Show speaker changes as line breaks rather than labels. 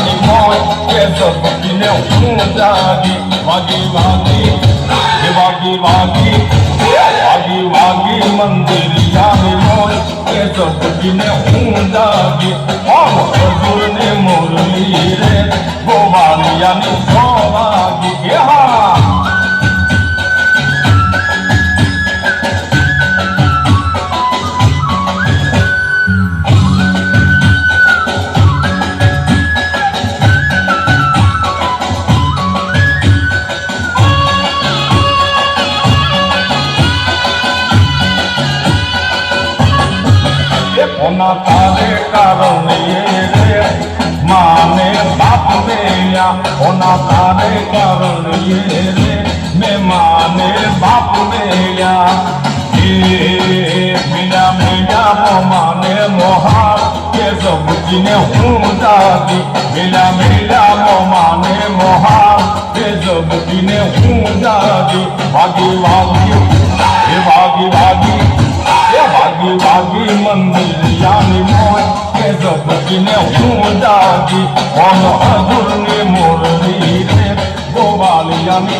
ની મોજ કે સબકીને હું જાગી વાગી વાગી વાગી વાગી વાગી વાગી મંદિરિયાની મોજ કે સબકીને હું જાગી ઓમ હજુરને મુરલી રે ગોવાળિયાની સો વાગી કે હા होना तारे कारण ये रे माने बाप मेया होना तारे कारण ये रे मैं माने बाप मेया मीना मीना मो माने मोहार के सबकीने हूँ जागी मीना मीना मो माने मोहार के सबकीने हूँ जागी भागी भागी भागी भागी भागी भागी मंदिरियानी मोज के सबकीने हूँ जागी ओम हजूरनी मुरली रे गोवालियानी